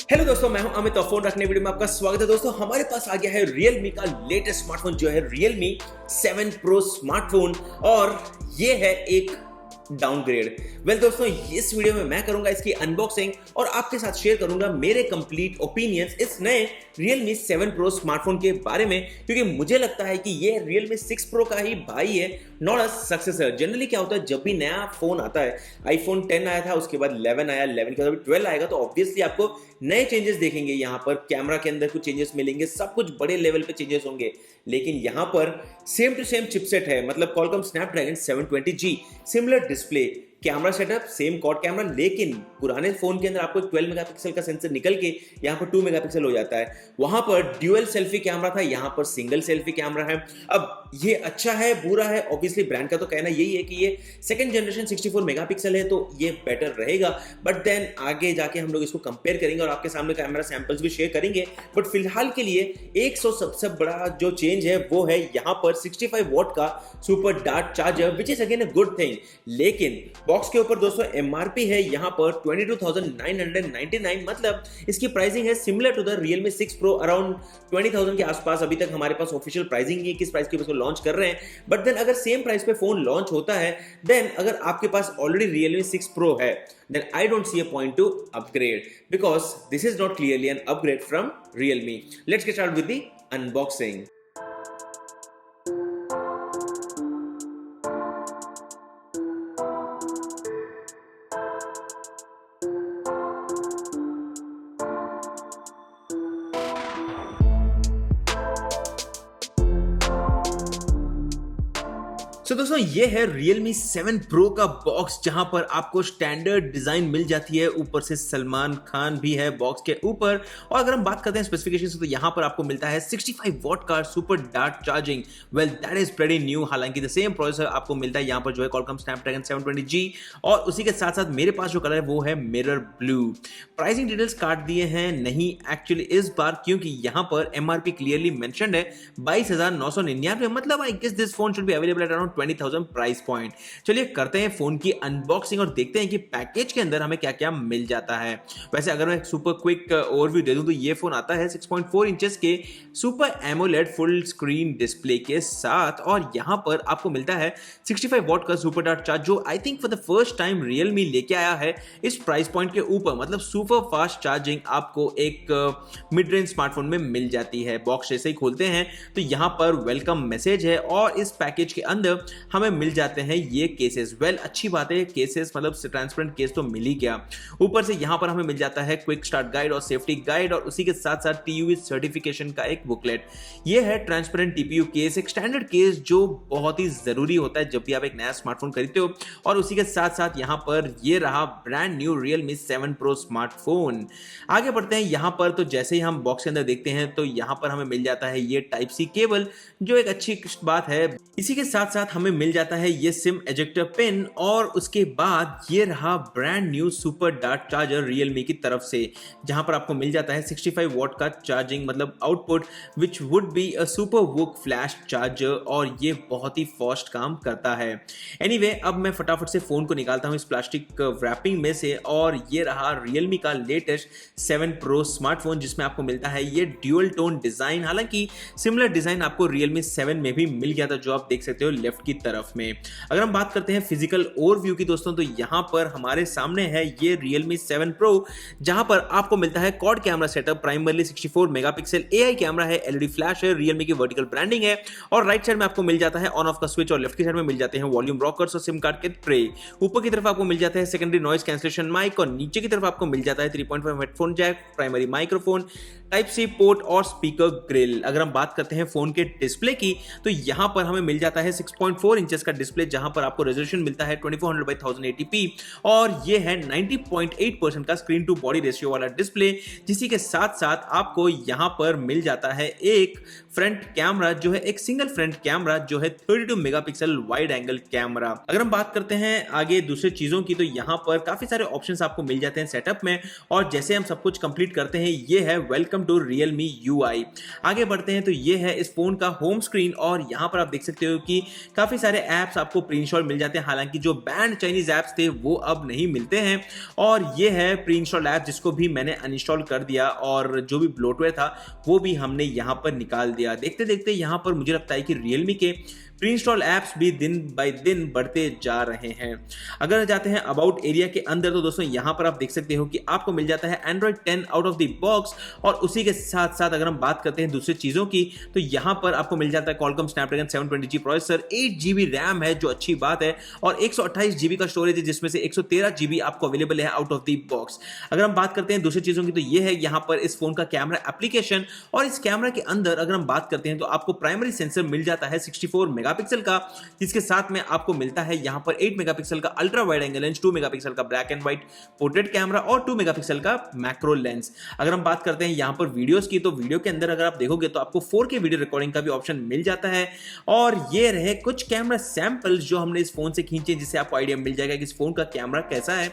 Hello दोस्तों, मैं हूं अमित और फोन रखने वीडियो में आपका स्वागत है। दोस्तों, हमारे पास आ गया है Realme का लेटेस्ट स्मार्टफोन जो है Realme 7 Pro स्मार्टफोन और ये है एक डाउनग्रेड। दोस्तों, इस वीडियो में मैं करूंगा इसकी अनबॉक्सिंग और आपके साथ शेयर करूंगा मेरे कंप्लीट ओपिनियंस इस नए Realme 7 Pro स्मार्टफोन के बारे में, क्योंकि मुझे लगता है कि ये Realme 6 Pro का ही भाई है, नॉट अ सक्सेसर। जनरली क्या होता है, जब भी नया फोन आता है, आईफोन 10 आया था, उसके बाद 11 आया, 11 के बाद 12 आएगा, तो ऑब्वियसली आपको नए चेंजेस देखेंगे। यहाँ पर कैमरा के अंदर कुछ चेंजेस मिलेंगे, सब कुछ बड़े लेवल पे चेंजेस होंगे। लेकिन यहाँ पर सेम टू सेम चिपसेट है, मतलब Qualcomm Snapdragon 720G, similar display, camera setup same quad camera, लेकिन पुराने फोन के अंदर आपको 12 मेगापिक्सल का सेंसर निकल के यहाँ पर 2 मेगापिक्सल हो जाता है। वहां पर ड्यूअल सेल्फी कैमरा था, यहाँ पर सिंगल सेल्फी कैमरा है। अब ये अच्छा है बुरा है, ऑब्वियसली ब्रांड का तो कहना यही है कि ये सेकंड जनरेशन 64 मेगापिक्सल है तो ये बेटर रहेगा, बट देन आगे जाके हम लोग इसको कंपेयर करेंगे और आपके सामने कैमरा सैंपल्स भी शेयर करेंगे। बट फिलहाल के लिए 100 सबसे बड़ा जो चेंज है वो है यहाँ पर 65 वॉट का super dart charger, which is again a good thing. लेकिन बॉक्स के ऊपर दोस्तों एमआरपी है यहाँ पर 22,999, मतलब इसकी प्राइसिंग है similar to the Realme 6 Pro, around 20,000 के आसपास। अभी तक हमारे पास ऑफिशियल प्राइसिंग नहीं है किस प्राइस के ऊपर लॉन्च कर रहे हैं, बट देन अगर सेम प्राइस पे फोन लॉन्च होता है, देन अगर आपके पास ऑलरेडी Realme 6 Pro है, then I don't see a point to upgrade, because this is not clearly an upgrade from Realme. Let's get started with the unboxing. दोस्तों, ये है Realme 7 Pro का box, जहां पर आपको स्टैंडर्ड डिजाइन मिल जाती है, ऊपर से सलमान खान भी है बॉक्स के ऊपर। और अगर हम बात करते हैं स्पेसिफिकेशंस, तो यहां पर आपको मिलता है 65 वॉट का super dart charging. That is pretty new. हालांकि द सेम प्रोसेसर आपको मिलता है यहां पर जो है क्वालकॉम स्नैपड्रैगन 720G, और उसी के साथ साथ मेरे पास जो कलर है वो है मिरर ब्लू। प्राइसिंग डिटेल्स काट दिए हैं नहीं एक्चुअली इस बार, क्योंकि यहां पर एमआरपी क्लियरली मेंशन्ड है 22,999, मतलब I guess this phone should be available at around 20,000 price point. चलिए करते हैं फोन की अनबॉक्सिंग और देखते हैं कि पैकेज के अंदर हमें क्या क्या मिल जाता है। वैसे अगर मैं सुपर क्विक ओवरव्यू दे दूं तो ये फोन आता है 6.4 इंचेस के super AMOLED full screen display के साथ, और यहां पर आपको मिलता है 65 वॉट का सुपर डार्ट चार्ज, जो I think for the first time Realme लेके आया है इस प्राइस पॉइंट के ऊपर। मतलब सुपर फास्ट चार्जिंग आपको एक मिड रेंज स्मार्टफोन में मिल जाती है। बॉक्स जैसे ही खोलते हैं तो यहां पर वेलकम मैसेज है, और इस पैकेज के अंदर हमें मिल जाते हैं ये केसेस। अच्छी बात है, केसेस मतलब ट्रांसपेरेंट केस तो मिल ही गया। ऊपर से यहां पर हमें मिल जाता है क्विक स्टार्ट गाइड और सेफ्टी गाइड, और उसी के साथ साथ टीयूवी सर्टिफिकेशन का एक बुकलेट। ये है ट्रांसपेरेंट टीपीयू केस, एक स्टैंडर्ड केस जो बहुत ही जरूरी होता है जब भी आप एक नया स्मार्टफोन खरीदते हो। और उसी के साथ साथ यहां पर ये रहा brand new Realme 7 Pro smartphone. आगे बढ़ते हैं यहां पर, तो जैसे ही हम बॉक्स के अंदर देखते हैं तो यहां पर हमें मिल जाता है ये टाइप सी केबल, जो एक अच्छी बात है। इसी के साथ साथ हमें मिल जाता है ये सिम एजेक्टर पिन, और उसके बाद ये रहा brand new super dart charger Realme की तरफ से, जहां पर आपको मिल जाता है 65 वॉट का चार्जिंग, मतलब output, which would be a super Wook flash charger, और ये बहुत ही फास्ट काम करता है। एनीवे, अब मैं फटाफट से फोन को निकालता हूं इस प्लास्टिक रैपिंग में से, और ये रहा Realme का लेटेस्ट 7 Pro स्मार्टफोन, जिसमें आपको मिलता है ये ड्यूअल टोन डिजाइन। हालांकि सिमिलर डिजाइन आपको Realme 7 में भी मिल गया था, जो आप देख सकते हो लेफ्ट की तरफ में। अगर हम बात करते हैं फिजिकल ओवरव्यू की दोस्तों, तो यहां पर हमारे सामने है ये Realme 7 Pro, जहां पर आपको मिलता है quad camera setup, primarily 64 megapixel AI camera है, एलईडी फ्लैश है, Realme की वर्टिकल ब्रांडिंग है, और राइट साइड में आपको मिल जाता है ऑन ऑफ का स्विच, और लेफ्ट की साइड में मिल जाते हैं वॉल्यूम रॉकर्स और सिम कार्ड के ट्रे। ऊपर की तरफ आपको मिल जाता है सेकेंडरी नॉइज कैंसलेशन माइक, और नीचे की तरफ आपको मिल जाता है 3.5 headphone jack, primary microphone, type C port और स्पीकर ग्रिल। अगर हम बात करते हैं फोन के डिस्प्ले की, तो यहां पर हमें मिल जाता है 6.4 इंचेस का डिस्प्ले, जहां पर आपको रेजोल्यूशन मिलता है 2400 by 1080p, और ये है 90.8% का स्क्रीन टू बॉडी रेशियो वाला डिस्प्ले। जिसी के साथ साथ आपको यहां पर मिल जाता है एक फ्रंट कैमरा, जो है एक सिंगल फ्रंट कैमरा, जो है 32 मेगापिक्सल वाइड एंगल कैमरा। अगर हम बात करते हैं आगे दूसरे चीजों की, तो यहां पर काफी सारे ऑप्शंस आपको मिल जाते हैं सेटअप में, और जैसे हम सब कुछ कंप्लीट करते हैं, ये है welcome welcome to Realme UI। आगे बढ़ते हैं तो ये है इस फोन का होम स्क्रीन और यहाँ पर आप देख सकते हो कि काफी सारे ऐप्स आपको प्री इंस्टॉल मिल जाते हैं। हालांकि जो बैंड चाइनीज ऐप्स थे वो अब नहीं मिलते हैं और ये है प्री इंस्टॉल ऐप जिसको भी मैंने अनइंस्टॉल कर दिया और जो भी ब्लोटवेयर था वो भी हमने यहाँ पर निकाल दिया। देखते देखते यहाँ पर मुझे लगता है कि Realme के प्री इंस्टॉल ऐप्स भी दिन बाय दिन बढ़ते जा रहे हैं। अगर जाते हैं अबाउट एरिया के अंदर तो दोस्तों यहाँ पर आप देख सकते हो कि आपको मिल जाता है Android 10 out of the box और उसी के साथ साथ अगर हम बात करते हैं दूसरी चीजों की तो यहाँ पर आपको मिल जाता है Qualcomm Snapdragon 720G processor, 8GB RAM है जो अच्छी बात है और 128GB का स्टोरेज है जिसमें से 113GB आपको अवेलेबल है आउट ऑफ द बॉक्स। अगर हम बात करते हैं दूसरी चीजों की तो ये है यहाँ पर इस फोन का कैमरा एप्लीकेशन और इस कैमरा के अंदर अगर हम बात करते हैं तो आपको प्राइमरी सेंसर मिल जाता है 64 मेगापिक्सल का, जिसके साथ में आपको मिलता है यहां पर 8 मेगापिक्सल का ultra wide angle lens, 2 megapixel का black and white portrait camera और 2 मेगापिक्सल का मैक्रो लेंस। अगर हम बात करते हैं यहां पर वीडियोस की तो वीडियो के अंदर अगर आप देखोगे तो आपको 4K वीडियो रिकॉर्डिंग का भी ऑप्शन मिल जाता है और ये रहे कुछ कैमरा सैंपल्स जो हमने इस फोन से खींचे जिससे आपको आइडिया मिल जाएगा कि इस फोन का कैमरा कैसा है।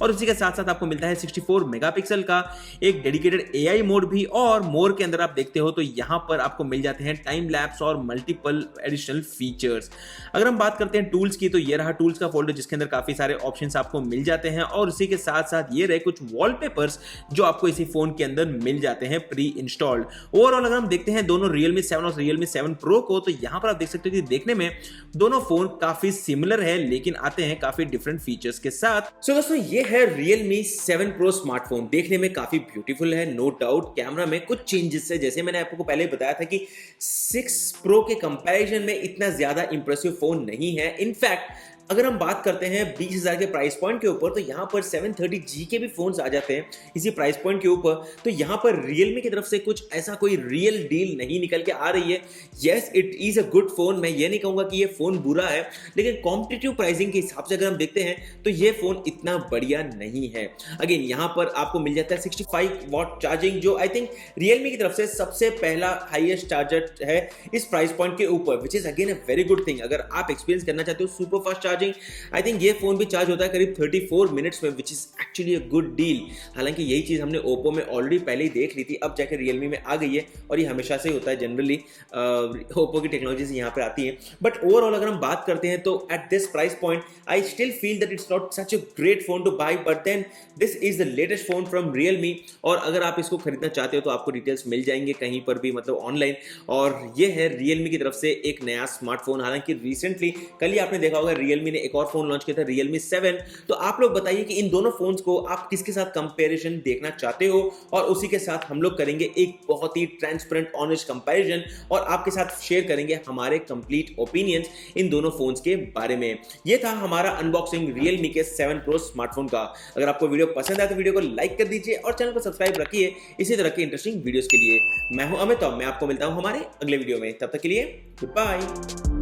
और उसी के साथ साथ आपको मिलता है 64 मेगापिक्सल का एक डेडिकेटेड एआई मोड भी और मोर के अंदर आप देखते हो तो यहां पर आपको मिल जाते हैं टाइम लैप्स और मल्टीपल एडिशनल फीचर्स। अगर हम बात करते हैं टूल्स की तो ये रहा टूल्स का फोल्डर जिसके अंदर काफी सारे ऑप्शंस आपको मिल जाते हैं और उसी के साथ साथ ये रहे कुछ वॉलपेपर्स जो आपको इसी फोन के अंदर मिल जाते हैं प्री इंस्टॉल्ड। ओवरऑल अगर हम देखते हैं दोनों Realme 7 और Realme 7 Pro को तो यहां पर आप देख सकते हो कि देखने में दोनों फोन काफी सिमिलर है लेकिन आते हैं काफी डिफरेंट फीचर्स के साथ। सो दोस्तों ये है Realme 7 Pro स्मार्टफोन, देखने में काफी ब्यूटीफुल है नो डाउट। कैमरा में कुछ चेंजेस है जैसे मैंने आपको पहले बताया था कि 6 Pro के कंपैरिजन में इतना ज्यादा इंप्रेसिव फोन नहीं है। इनफैक्ट अगर हम बात करते हैं 20,000 के प्राइस पॉइंट के ऊपर तो यहाँ पर 730G के भी फोन्स आ जाते हैं इसी प्राइस पॉइंट के ऊपर। तो यहाँ पर Realme की तरफ से कुछ ऐसा कोई रियल डील नहीं निकल के आ रही है। Yes it is a good phone, मैं ये नहीं कहूंगा कि ये फोन बुरा है, लेकिन कॉम्पिटिटिव प्राइसिंग के हिसाब से अगर हम देखते हैं तो ये फोन इतना बढ़िया नहीं है। अगेन यहाँ पर आपको मिल जाता है 65 वॉट चार्जिंग जो आई थिंक Realme की तरफ से सबसे पहला हाईएस्ट चार्जर है इस प्राइस पॉइंट के ऊपर, which is again a very good thing. अगर आप एक्सपीरियंस करना चाहते हो super fast charging, I think ये फोन भी चार्ज होता है करीब 34 मिनट्स में, which is actually a good deal. हालांकि यही चीज हमने ओप्पो में ऑलरेडी पहले ही देख ली थी, अब जाकर Realme में आ गई है और ये हमेशा से होता है जनरली ओप्पो की टेक्नोलॉजी यहाँ पे आती है। बट ओवरऑल अगर हम बात करते हैं तो at this price point I still feel that it's not such a great phone to buy, but then this is the latest phone from Realme और अगर आप इसको खरीदना चाहते हो तो आपको डिटेल्स मिल जाएंगे कहीं पर भी, मतलब ऑनलाइन। और ये है Realme की तरफ से एक नया स्मार्टफोन। हालांकि रिसेंटली कल ही आपने देखा होगा Realme ने एक और फोन लॉन्च किया था Realme 7। तो आप लोग बताइए कि इन दोनों फोन्स को आप किसके साथ कंपैरिजन देखना चाहते हो और उसी के साथ हम लोग करेंगे एक बहुत ही ट्रांसपेरेंट ऑनेस्ट कंपैरिजन और आपके साथ शेयर करेंगे हमारे कंप्लीट ओपिनियंस इन दोनों फोन्स के बारे में। ये था हमारा अनबॉक्सिंग Realme के 7 Pro स्मार्टफोन का। अगर आपको वीडियो पसंद आया तो वीडियो को लाइक कर दीजिए और चैनल को सब्सक्राइब रखिए इसी तरह के इंटरेस्टिंग वीडियोस के लिए। मैं हूं अमित और मैं आपको मिलता हूं हमारे अगले वीडियो में, तब तक के लिए गुड बाय।